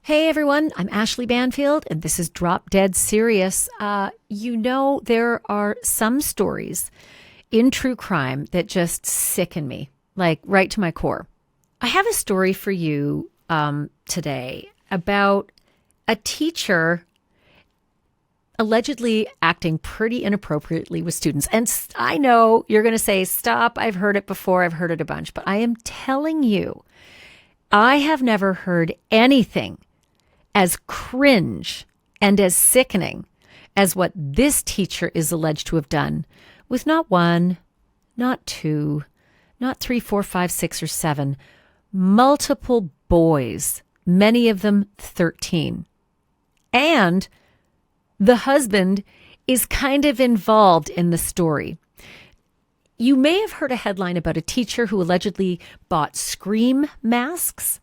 Hey everyone, I'm Ashleigh Banfield, and this is Drop Dead Serious. There are some stories in true crime that just sicken me, like right to my core. I have a story for you today about a teacher allegedly acting pretty inappropriately with students. And I know you're going to say, stop, I've heard it before, I've heard it a bunch, but I am telling you, I have never heard anything as cringe and as sickening as what this teacher is alleged to have done with not one, not two, not three, four, five, six, or seven, multiple boys, many of them 13. And the husband is kind of involved in the story. You may have heard a headline about a teacher who allegedly bought scream masks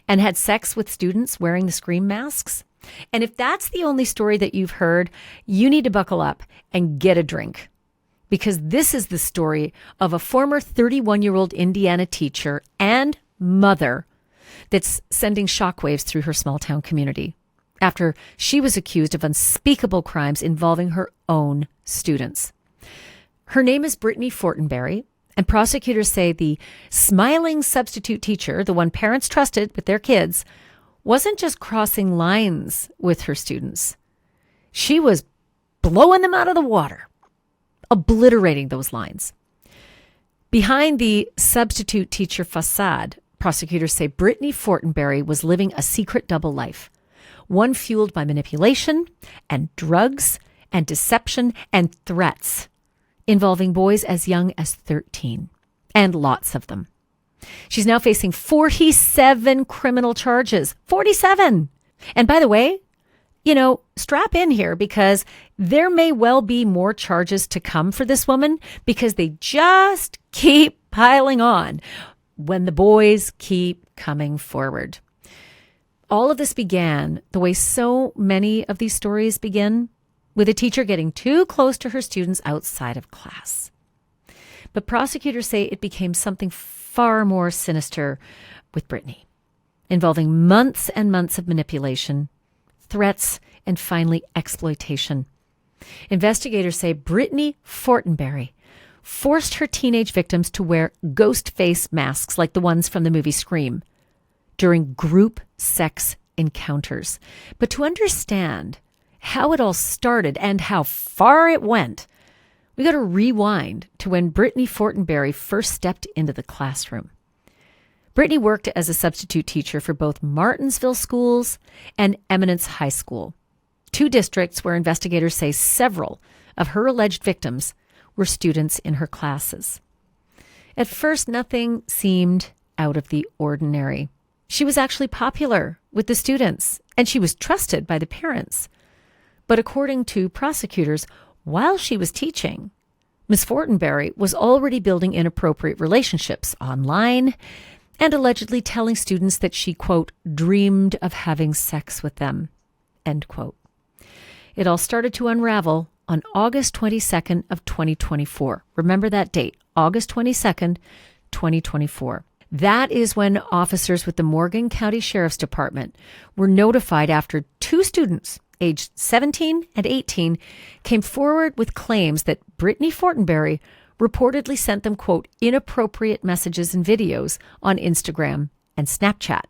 and had sex with students wearing the scream masks. And if that's the only story that you've heard, you need to buckle up and get a drink, because this is the story of a former 31-year-old Indiana teacher and mother that's sending shockwaves through her small town community after she was accused of unspeakable crimes involving her own students. Her name is Brittany Fortinberry, and prosecutors say the smiling substitute teacher, the one parents trusted with their kids, wasn't just crossing lines with her students. She was blowing them out of the water, obliterating those lines. Behind the substitute teacher facade, prosecutors say Brittany Fortinberry was living a secret double life, one fueled by manipulation and drugs and deception and threats involving boys as young as 13, and lots of them. She's now facing 47 criminal charges. 47! And by the way, strap in here, because there may well be more charges to come for this woman, because they just keep piling on when the boys keep coming forward. All of this began the way so many of these stories begin, with a teacher getting too close to her students outside of class. But prosecutors say it became something far more sinister with Brittany, involving months and months of manipulation, threats, and finally exploitation. Investigators say Brittany Fortinberry forced her teenage victims to wear ghost face masks like the ones from the movie Scream during group sex encounters. But to understand how it all started and how far it went, we got to rewind to when Brittany Fortinberry first stepped into the classroom. Brittany worked as a substitute teacher for both Martinsville Schools and Eminence High School, two districts where investigators say several of her alleged victims were students in her classes. At first, nothing seemed out of the ordinary. She was actually popular with the students, and she was trusted by the parents. But according to prosecutors, while she was teaching, Ms. Fortinberry was already building inappropriate relationships online and allegedly telling students that she, quote, dreamed of having sex with them, end quote. It all started to unravel on August 22nd of 2024. Remember that date, August 22nd, 2024. That is when officers with the Morgan County Sheriff's Department were notified after two students, aged 17 and 18, came forward with claims that Brittany Fortinberry reportedly sent them, quote, inappropriate messages and videos on Instagram and Snapchat.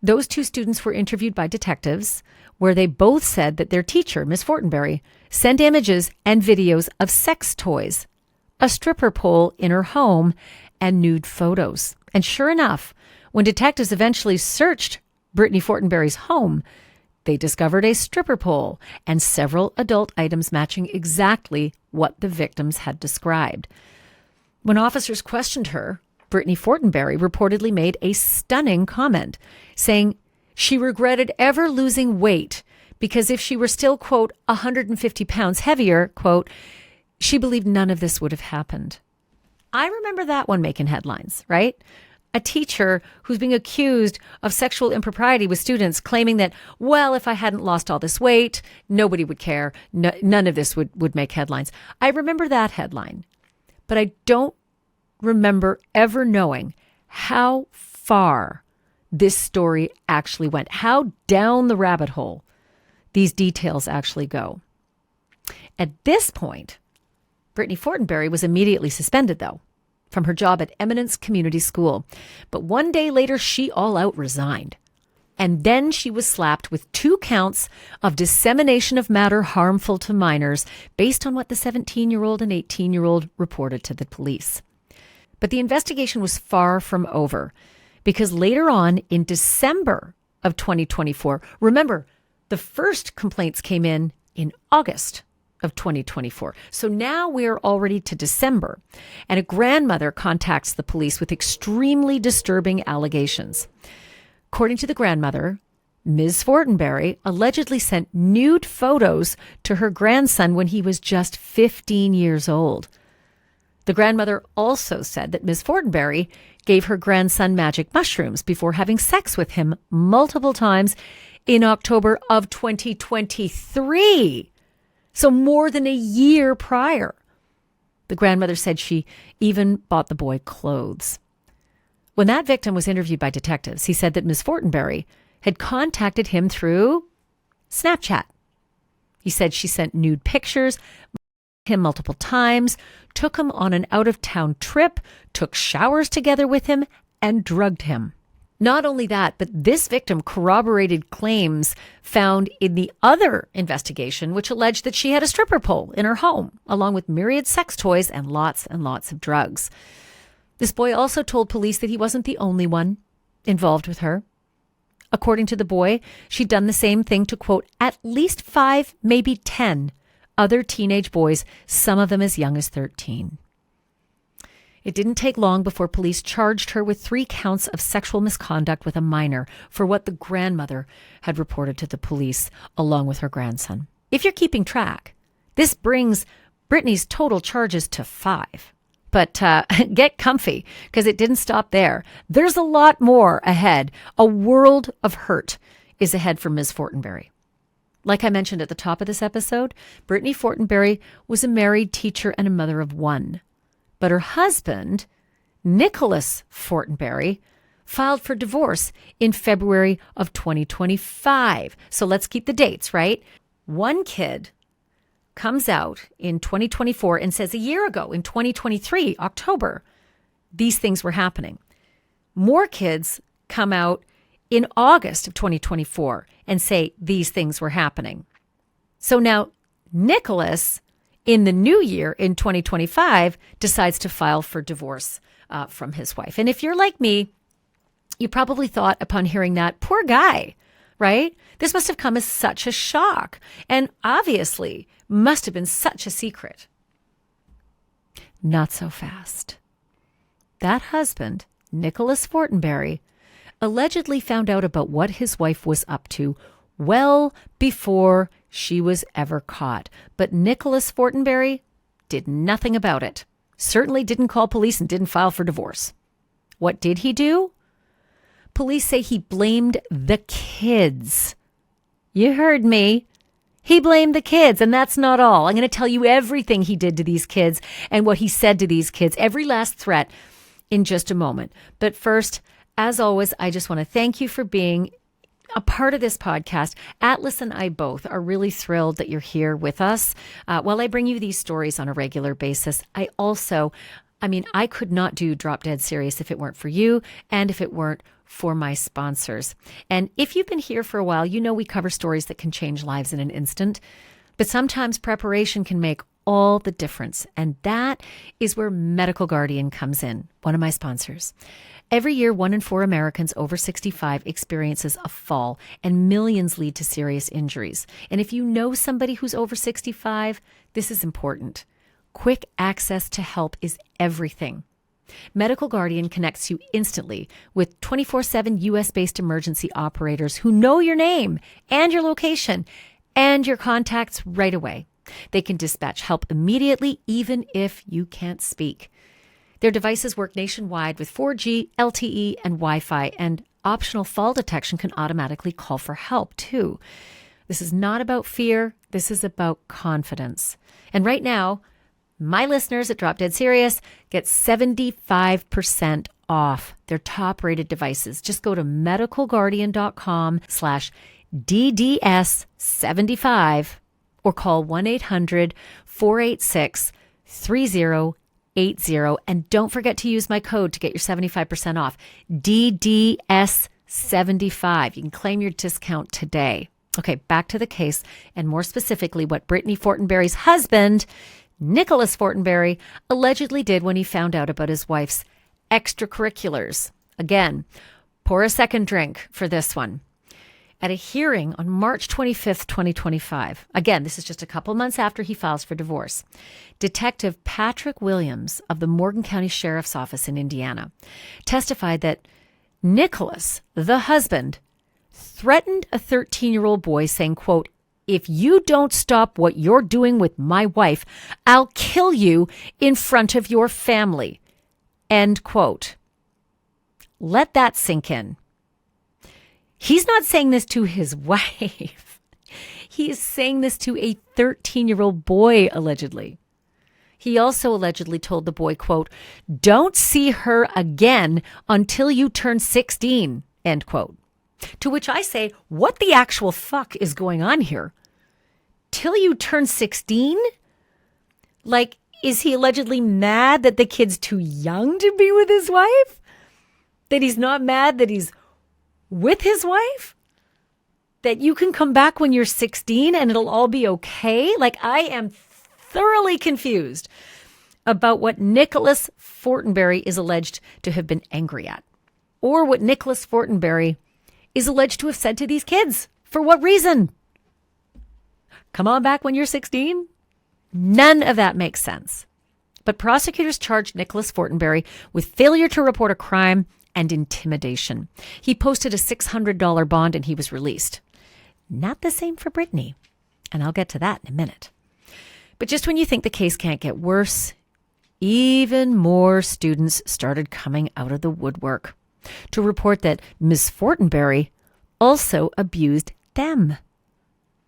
Those two students were interviewed by detectives, where they both said that their teacher, Ms. Fortinberry, sent images and videos of sex toys, a stripper pole in her home, and nude photos. And sure enough, when detectives eventually searched Brittany Fortinberry's home, they discovered a stripper pole and several adult items matching exactly what the victims had described. When officers questioned her, Brittany Fortinberry reportedly made a stunning comment, saying she regretted ever losing weight because if she were still, quote, 150 pounds heavier, quote, she believed none of this would have happened. I remember that one making headlines, right? A teacher who's being accused of sexual impropriety with students, claiming that, well, if I hadn't lost all this weight, nobody would care. None of this would make headlines. I remember that headline, but I don't remember ever knowing how far this story actually went, how down the rabbit hole these details actually go. At this point, Brittany Fortinberry was immediately suspended, though, from her job at Eminence Community School. But one day later, she all out resigned. And then she was slapped with 2 counts of dissemination of matter harmful to minors based on what the 17-year-old and 18-year-old reported to the police. But the investigation was far from over, because later on in December of 2024, remember, the first complaints came in August of 2024. So now we're already to December, and a grandmother contacts the police with extremely disturbing allegations. According to the grandmother, Ms. Fortinberry allegedly sent nude photos to her grandson when he was just 15 years old. The grandmother also said that Ms. Fortinberry gave her grandson magic mushrooms before having sex with him multiple times in October of 2023. So more than a year prior. The grandmother said she even bought the boy clothes. When that victim was interviewed by detectives, he said that Ms. Fortinberry had contacted him through Snapchat. He said she sent nude pictures, him multiple times, took him on an out-of-town trip, took showers together with him, and drugged him. Not only that, but this victim corroborated claims found in the other investigation, which alleged that she had a stripper pole in her home, along with myriad sex toys and lots of drugs. This boy also told police that he wasn't the only one involved with her. According to the boy, she'd done the same thing to, quote, at least 5, maybe 10 other teenage boys, some of them as young as 13. It didn't take long before police charged her with 3 counts of sexual misconduct with a minor for what the grandmother had reported to the police, along with her grandson. If you're keeping track, this brings Brittany's total charges to 5. But get comfy, because it didn't stop there. There's a lot more ahead. A world of hurt is ahead for Ms. Fortinberry. Like I mentioned at the top of this episode, Brittany Fortinberry was a married teacher and a mother of 1. But her husband, Nicholas Fortinberry, filed for divorce in February of 2025. So let's keep the dates, right? One kid comes out in 2024 and says a year ago, in 2023, October, these things were happening. More kids come out in August of 2024 and say these things were happening. So now Nicholas, in the new year, in 2025, decides to file for divorce from his wife. And if you're like me, you probably thought upon hearing that, poor guy, right? This must have come as such a shock, and obviously must have been such a secret. Not so fast. That husband, Nicholas Fortinberry, allegedly found out about what his wife was up to well before she was ever caught. But Nicholas Fortinberry did nothing about it. Certainly didn't call police and didn't file for divorce. What did he do? Police say he blamed the kids. You heard me. He blamed the kids, and that's not all. I'm going to tell you everything he did to these kids and what he said to these kids, every last threat, in just a moment. But first, as always, I just want to thank you for being a part of this podcast. Atlas and I both are really thrilled that you're here with us. While I bring you these stories on a regular basis, I could not do Drop Dead Serious if it weren't for you and if it weren't for my sponsors. And if you've been here for a while, you know we cover stories that can change lives in an instant. But sometimes preparation can make all the difference. And that is where Medical Guardian comes in, one of my sponsors. Every year, 1 in 4 Americans over 65 experiences a fall, and millions lead to serious injuries. And if you know somebody who's over 65, this is important. Quick access to help is everything. Medical Guardian connects you instantly with 24/7 U.S.-based emergency operators who know your name and your location and your contacts right away. They can dispatch help immediately, even if you can't speak. Their devices work nationwide with 4G, LTE, and Wi-Fi, and optional fall detection can automatically call for help, too. This is not about fear. This is about confidence. And right now, my listeners at Drop Dead Serious get 75% off their top-rated devices. Just go to medicalguardian.com/DDS75 or call 1-800-486-3080. And don't forget to use my code to get your 75% off. DDS75. You can claim your discount today. Okay, back to the case, and more specifically what Brittany Fortinberry's husband, Nicholas Fortinberry, allegedly did when he found out about his wife's extracurriculars. Again, pour a second drink for this one. At a hearing on March 25th, 2025, again, this is just a couple months after he files for divorce, Detective Patrick Williams of the Morgan County Sheriff's Office in Indiana testified that Nicholas, the husband, threatened a 13-year-old boy saying, quote, "If you don't stop what you're doing with my wife, I'll kill you in front of your family." End quote. Let that sink in. He's not saying this to his wife. He is saying this to a 13-year-old boy, allegedly. He also allegedly told the boy, quote, "Don't see her again until you turn 16, end quote. To which I say, what the actual fuck is going on here? Till you turn 16? Like, is he allegedly mad that the kid's too young to be with his wife? That he's not mad that he's with his wife? That you can come back when you're 16 and it'll all be okay? Like, I am thoroughly confused about what Nicholas Fortinberry is alleged to have been angry at, or what Nicholas Fortinberry is alleged to have said to these kids. For what reason? Come on back when you're 16? None of that makes sense. But prosecutors charged Nicholas Fortinberry with failure to report a crime and intimidation. He posted a $600 bond and he was released. Not the same for Brittany. And I'll get to that in a minute. But just when you think the case can't get worse, even more students started coming out of the woodwork to report that Ms. Fortinberry also abused them.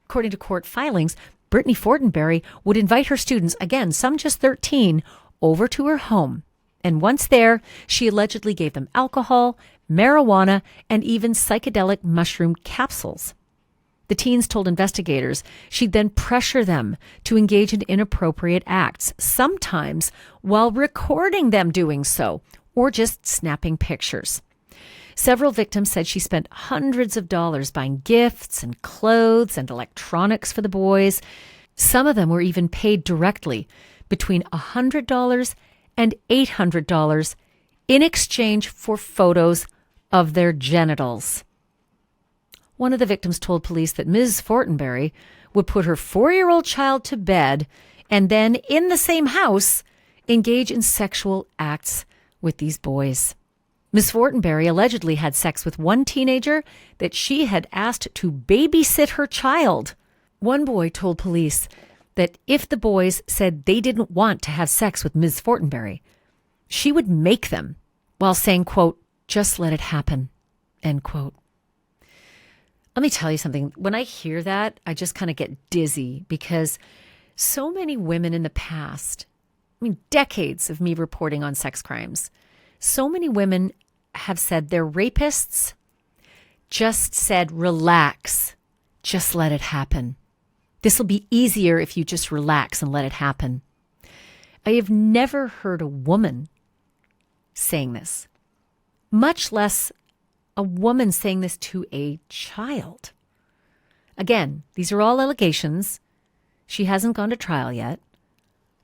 According to court filings, Brittany Fortinberry would invite her students, again, some just 13, over to her home. And once there, she allegedly gave them alcohol, marijuana, and even psychedelic mushroom capsules. The teens told investigators she'd then pressure them to engage in inappropriate acts, sometimes while recording them doing so, or just snapping pictures. Several victims said she spent hundreds of dollars buying gifts and clothes and electronics for the boys. Some of them were even paid directly between $100 and $800 in exchange for photos of their genitals. One of the victims told police that Ms. Fortinberry would put her 4-year-old child to bed and then, in the same house, engage in sexual acts with these boys. Ms. Fortinberry allegedly had sex with one teenager that she had asked to babysit her child. One boy told police that if the boys said they didn't want to have sex with Ms. Fortinberry, she would make them while saying, quote, "Just let it happen," end quote. Let me tell you something. When I hear that, I just kind of get dizzy because so many women in the past, decades of me reporting on sex crimes, so many women have said their rapists just said, relax, just let it happen. This will be easier if you just relax and let it happen. I have never heard a woman saying this, much less a woman saying this to a child. Again, these are all allegations. She hasn't gone to trial yet.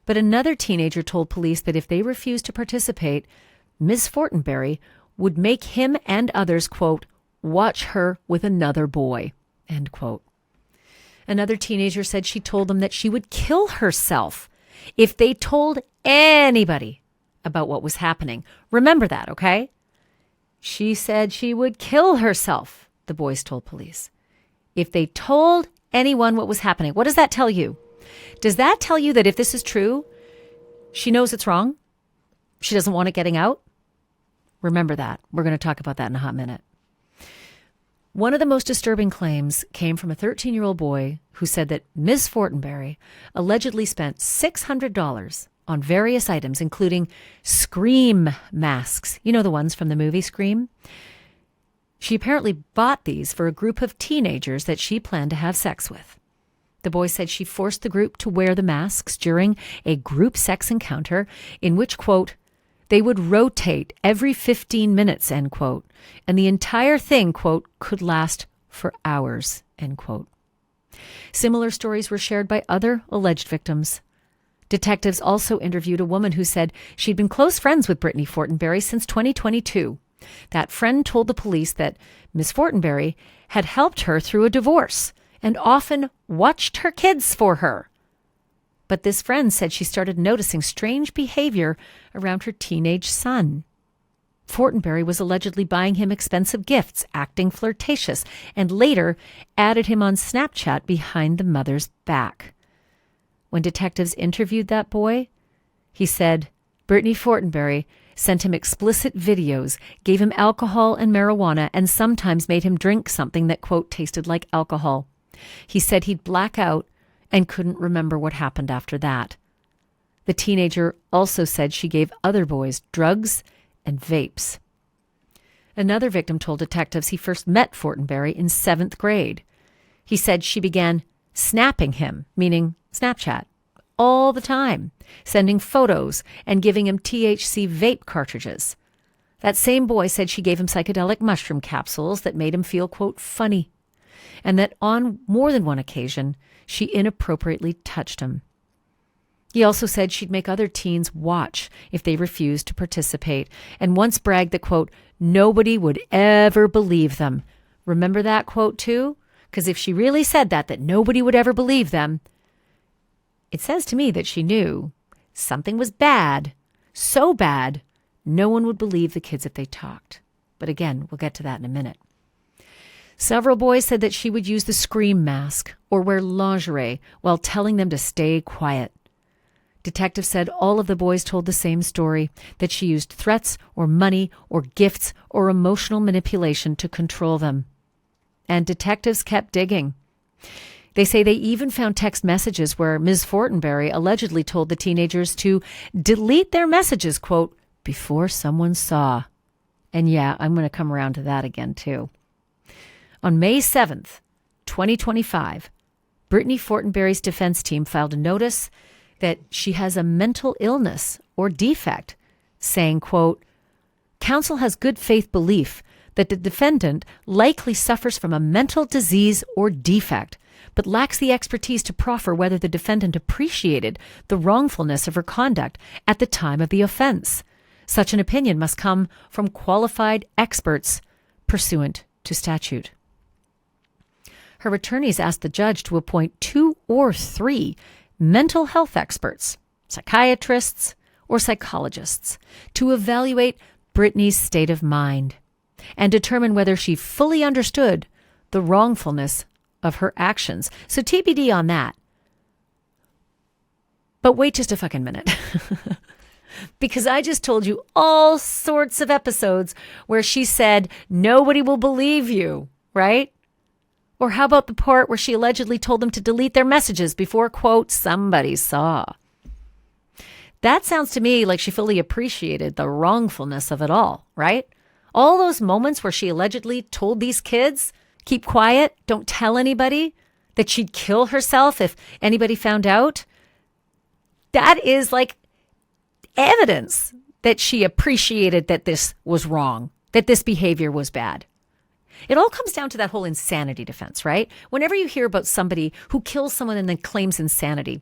But another teenager told police that if they refused to participate, Ms. Fortinberry would make him and others, quote, "watch her with another boy," end quote. Another teenager said she told them that she would kill herself if they told anybody about what was happening. Remember that, okay? She said she would kill herself, the boys told police, if they told anyone what was happening. What does that tell you? Does that tell you that if this is true, she knows it's wrong? She doesn't want it getting out? Remember that. We're going to talk about that in a hot minute. One of the most disturbing claims came from a 13-year-old boy who said that Ms. Fortinberry allegedly spent $600 on various items, including Scream masks. You know, the ones from the movie Scream? She apparently bought these for a group of teenagers that she planned to have sex with. The boy said she forced the group to wear the masks during a group sex encounter in which, quote, they would rotate every 15 minutes, end quote, and the entire thing, quote, could last for hours, end quote. Similar stories were shared by other alleged victims. Detectives also interviewed a woman who said she'd been close friends with Brittany Fortinberry since 2022. That friend told the police that Ms. Fortinberry had helped her through a divorce and often watched her kids for her. But this friend said she started noticing strange behavior around her teenage son. Fortinberry was allegedly buying him expensive gifts, acting flirtatious, and later added him on Snapchat behind the mother's back. When detectives interviewed that boy, he said Brittany Fortinberry sent him explicit videos, gave him alcohol and marijuana, and sometimes made him drink something that, quote, tasted like alcohol. He said he'd black out and couldn't remember what happened after that. The teenager also said she gave other boys drugs and vapes. Another victim told detectives he first met Fortinberry in 7th grade. He said she began snapping him, meaning Snapchat, all the time, sending photos and giving him THC vape cartridges. That same boy said she gave him psychedelic mushroom capsules that made him feel, quote, funny, and that on more than one occasion, she inappropriately touched him. He also said she'd make other teens watch if they refused to participate, and once bragged that, quote, nobody would ever believe them. Remember that quote too? Because if she really said that nobody would ever believe them, it says to me that she knew something was bad, so bad, no one would believe the kids if they talked. But again, we'll get to that in a minute. Several boys said that she would use the Scream mask or wear lingerie while telling them to stay quiet. Detectives said all of the boys told the same story, that she used threats or money or gifts or emotional manipulation to control them. And detectives kept digging. They say they even found text messages where Ms. Fortinberry allegedly told the teenagers to delete their messages, quote, before someone saw. And yeah, I'm going to come around to that again too. On May 7th, 2025, Brittany Fortinberry's defense team filed a notice that she has a mental illness or defect, saying, quote, counsel has good faith belief that the defendant likely suffers from a mental disease or defect, but lacks the expertise to proffer whether the defendant appreciated the wrongfulness of her conduct at the time of the offense. Such an opinion must come from qualified experts pursuant to statute. Her attorneys asked the judge to appoint 2 or 3 mental health experts, psychiatrists or psychologists, to evaluate Brittany's state of mind and determine whether she fully understood the wrongfulness of her actions. So TBD on that. But wait just a fucking minute. Because I just told you all sorts of episodes where she said, nobody will believe you, right? Or how about the part where she allegedly told them to delete their messages before, quote, somebody saw? That sounds to me like she fully appreciated the wrongfulness of it all, right? All those moments where she allegedly told these kids, keep quiet, don't tell anybody, that she'd kill herself if anybody found out. That is like evidence that she appreciated that this was wrong, that this behavior was bad. It all comes down to that whole insanity defense, right? Whenever you hear about somebody who kills someone and then claims insanity,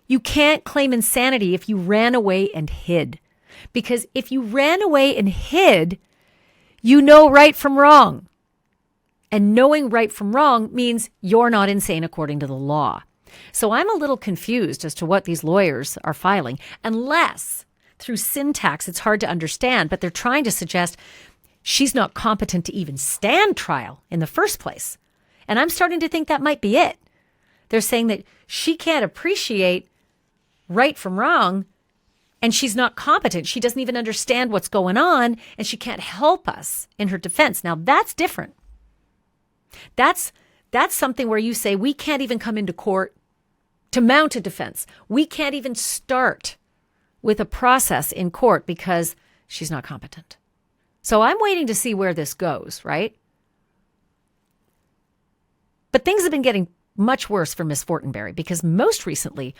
you can't claim insanity if you ran away and hid. Because if you ran away and hid, you know right from wrong. And knowing right from wrong means you're not insane according to the law. So I'm a little confused as to what these lawyers are filing, unless through syntax it's hard to understand, but they're trying to suggest she's not competent to even stand trial in the first place. And I'm starting to think that might be it. They're saying that she can't appreciate right from wrong, and she's not competent. She doesn't even understand what's going on, and she can't help us in her defense. Now, that's different. That's something where you say we can't even come into court to mount a defense. We can't even start with a process in court because she's not competent. So I'm waiting to see where this goes, right? But things have been getting much worse for Miss Fortinberry because most recently,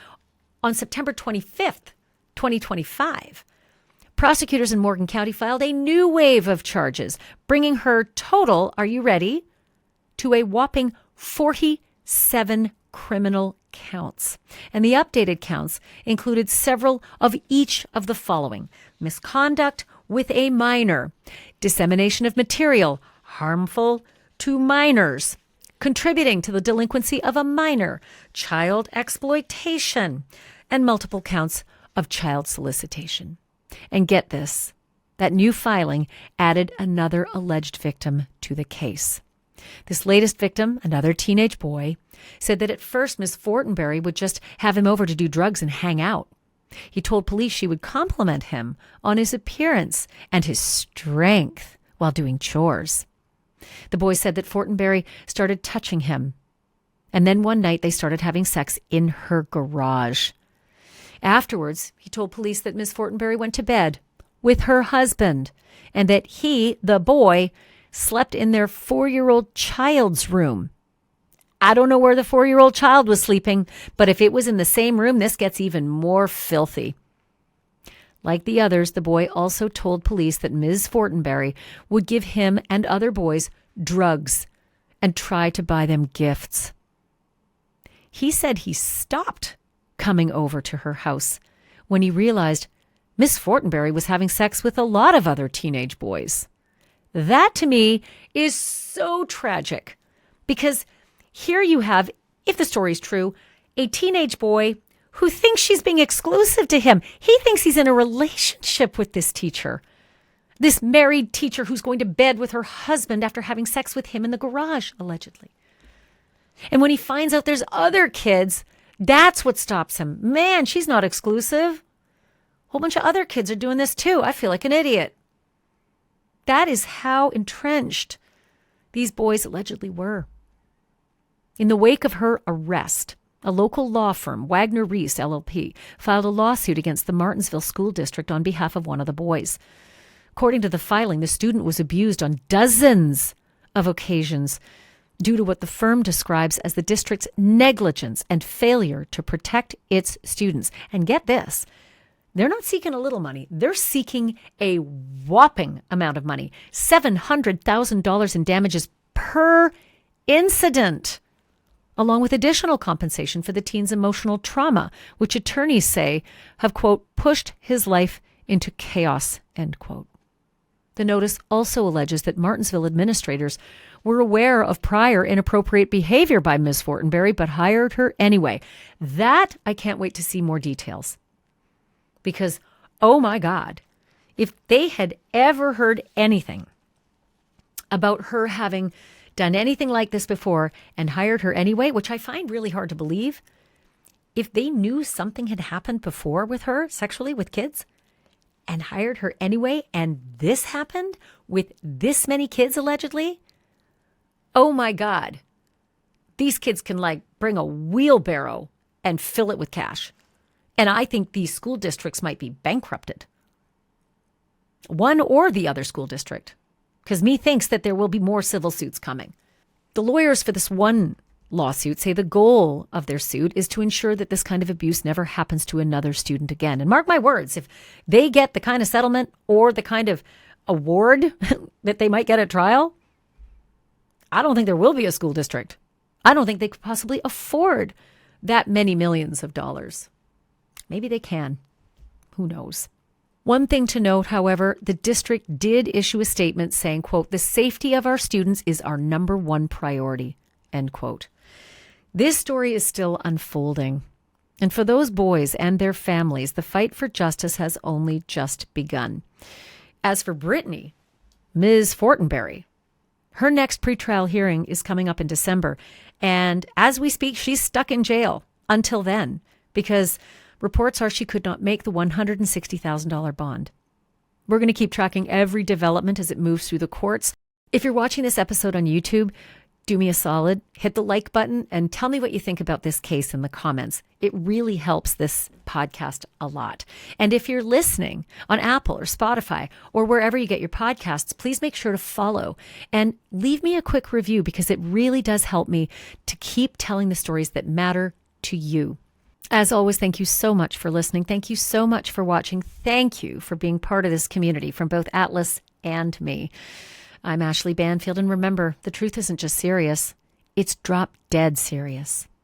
on September 25th, 2025, prosecutors in Morgan County filed a new wave of charges, bringing her total, are you ready, to a whopping 47 criminal counts. And the updated counts included several of each of the following: misconduct with a minor, dissemination of material harmful to minors, contributing to the delinquency of a minor, child exploitation, and multiple counts of child solicitation. And get this, that new filing added another alleged victim to the case. This latest victim, another teenage boy, said that at first Miss Fortinberry would just have him over to do drugs and hang out. He told police she would compliment him on his appearance and his strength while doing chores. The boy said that Fortinberry started touching him, and then one night they started having sex in her garage. Afterwards, he told police that Miss Fortinberry went to bed with her husband and that he, the boy, slept in their 4-year-old child's room. I don't know where the 4-year-old child was sleeping, but if it was in the same room, this gets even more filthy. Like the others, the boy also told police that Ms. Fortinberry would give him and other boys drugs and try to buy them gifts. He said he stopped coming over to her house when he realized Miss Fortinberry was having sex with a lot of other teenage boys. That, to me, is so tragic because here you have, if the story's true, a teenage boy who thinks she's being exclusive to him. He thinks he's in a relationship with this teacher, this married teacher who's going to bed with her husband after having sex with him in the garage, allegedly. And when he finds out there's other kids, that's what stops him. Man, she's not exclusive. A whole bunch of other kids are doing this too. I feel like an idiot. That is how entrenched these boys allegedly were. In the wake of her arrest, a local law firm, Wagner Reese LLP, filed a lawsuit against the Martinsville School District on behalf of one of the boys. According to the filing, the student was abused on dozens of occasions due to what the firm describes as the district's negligence and failure to protect its students. And get this, they're not seeking a little money. They're seeking a whopping amount of money, $700,000 in damages per incident, along with additional compensation for the teen's emotional trauma, which attorneys say have, quote, pushed his life into chaos, end quote. The notice also alleges that Martinsville administrators were aware of prior inappropriate behavior by Ms. Fortinberry, but hired her anyway. That, I can't wait to see more details. Because, oh my God, if they had ever heard anything about her having done anything like this before and hired her anyway, which I find really hard to believe, if they knew something had happened before with her sexually with kids and hired her anyway, and this happened with this many kids allegedly, oh my God, these kids can like bring a wheelbarrow and fill it with cash. And I think these school districts might be bankrupted. One or the other school district. Because methinks that there will be more civil suits coming. The lawyers for this one lawsuit say the goal of their suit is to ensure that this kind of abuse never happens to another student again. And mark my words, if they get the kind of settlement or the kind of award that they might get at trial, I don't think there will be a school district. I don't think they could possibly afford that many millions of dollars. Maybe they can. Who knows? One thing to note, however, the district did issue a statement saying, quote, the safety of our students is our number one priority, end quote. This story is still unfolding. And for those boys and their families, the fight for justice has only just begun. As for Brittany, Ms. Fortinberry, her next pretrial hearing is coming up in December. And as we speak, she's stuck in jail until then because reports are she could not make the $160,000 bond. We're going to keep tracking every development as it moves through the courts. If you're watching this episode on YouTube, do me a solid, hit the like button and tell me what you think about this case in the comments. It really helps this podcast a lot. And if you're listening on Apple or Spotify or wherever you get your podcasts, please make sure to follow and leave me a quick review, because it really does help me to keep telling the stories that matter to you. As always, thank you so much for listening. Thank you so much for watching. Thank you for being part of this community from both Atlas and me. I'm Ashleigh Banfield, and remember, the truth isn't just serious, it's drop dead serious.